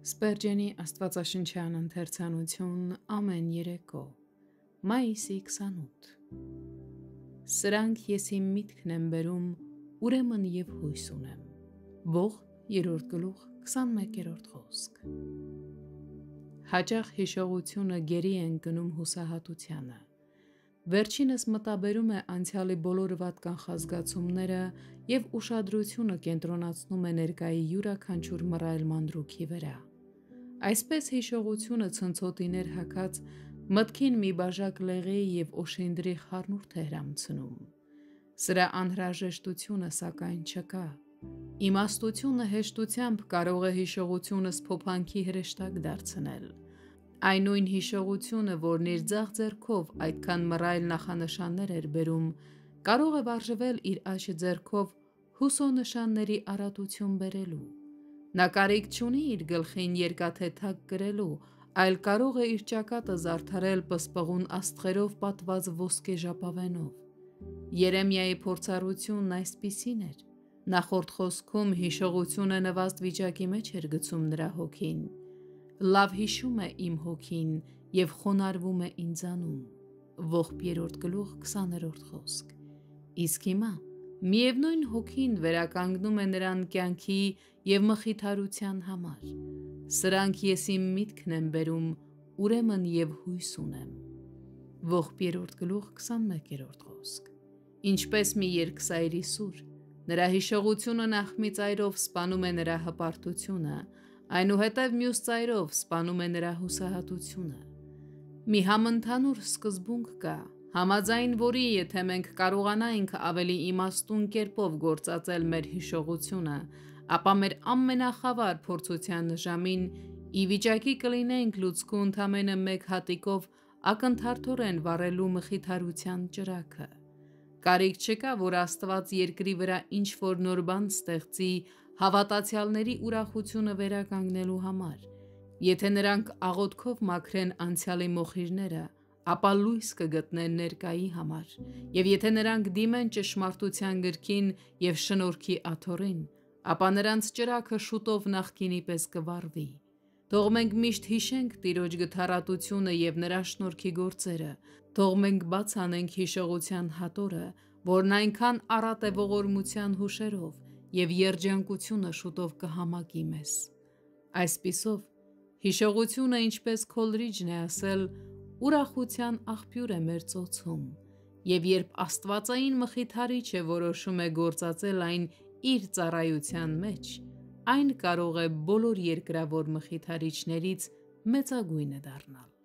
Սպերջենի աստվածաշնչյան ընթերցանություն ամեն երեկո Մայիսի 28 Սրանք ես իմ միտքն եմ բերում, ուրեմն և հույս ունեմ։ Ողբ 3 գլուխ 21-րդ խոսք։ Հաճախ հիշողությունը գերի են գնում հուսահատությանը։ Վերջինս մտաբերում է անցյալի բոլոր վատկան խազգացումները և ուշադրությունը կենտրոնացնում է ներկայի յուրաքանչյուր մռայլ մանրուքի վրա։ Այսպես հիշողությունը ցնցոտիներ հագած մտքին մի բաժակ լեղի և օշինդրի խառնուրդ է հրամցնում։ Սրա անհրաժեշտությունը սակայն չկա։ Իմաստությունը հեշտությամբ կարող է հիշողությունս փոփանքի հրեշտակ դարձնել։ Այն նույն հիշողությունը, որն իր ձախ ձեռքով այդքան մռայլ նախանշաններ էր բերում, կարող է վարժվել իր աջ ձեռքով հուսո նշանների առատություն բերելու։ Նա կարիք չունի իր գլխին երկաթե թակ կրելու, այլ կարող է իր ճակատը զարդարել պսպղուն աստղերով պատված ոսկե ժապավենով։ Երեմիայի փորձառությունն այսպիսին էր։ Նախորդ խոսքում հիշողությունը նվաստ վիճակի մեջ էր գցում նրա հոգին։ Լավ հիշում է իմ հոգին և խոնարհվում է ինձանում։ Ողբ 3 գլուխ 20-րդ խոսք։ Իսկ հիմա միևնույն հոգին վերականգնում է նրան կյանքի և մխիթարության համար։ Սրանք ես իմ միտքն եմ բերում, ուրեմն և հույս ունեմ։ Ողբ 3 գլուխ 21-րդ խոսք։ Ինչպես մի երկսայրի սուր, նրա հիշողությունը նախ մի ծայրով սպանում է նրա հպարտությունը, այնուհետև մյուս ծայրով սպանում է նրա հուսահատությունը։ Մի համընդհանուր սկզբունք կա, համաձայն որի եթե մենք կարողանայինք ավելի իմաստուն կերպով գործածել մեր հիշողությունը, ապա մեր ամենախավար փորձության ժամին ի վիճակի կլինենք լուցկու ընդամենը մեկ հատիկով ակնթարթորեն վառելու մխիթարության ճրագը։ Կարիք չկա, որ Աստված երկրի վրա ինչ-որ նոր բան ստեղծի հավատացյալների ուրախությունը վերականգնելու համար։ Եթե նրանք աղոթքով մաքրեն անցյալի մոխիրները, ապա լույս կգտնեն ներկայի համար, և եթե նրանք դիմեն ճշմարտության գրքին և շնորհքի աթոռին, ապա նրանց ճրագը շուտով նախկինի պես կվառվի։ Թող մենք միշտ հիշենք Տիրոջ գթառատությունը և նրա շնորհքի գործերը, թող մենք բաց անենք հիշողության հատորը, որն այնքան առատ է ողորմության հուշերով, և երջանկությունը շուտով կհամակի մեզ։ Այսպիսով, հիշողությունը, ինչպես Քոլրիջն է ասել, ուրախության աղբյուր է մեր ծոցում, և երբ աստվածային մխիթարիչ է որոշում է գործածել այն իր ծառայության մեջ, այն կարող է բոլոր երկրավոր մխիթարիչներից մեծագույնը դառնալ։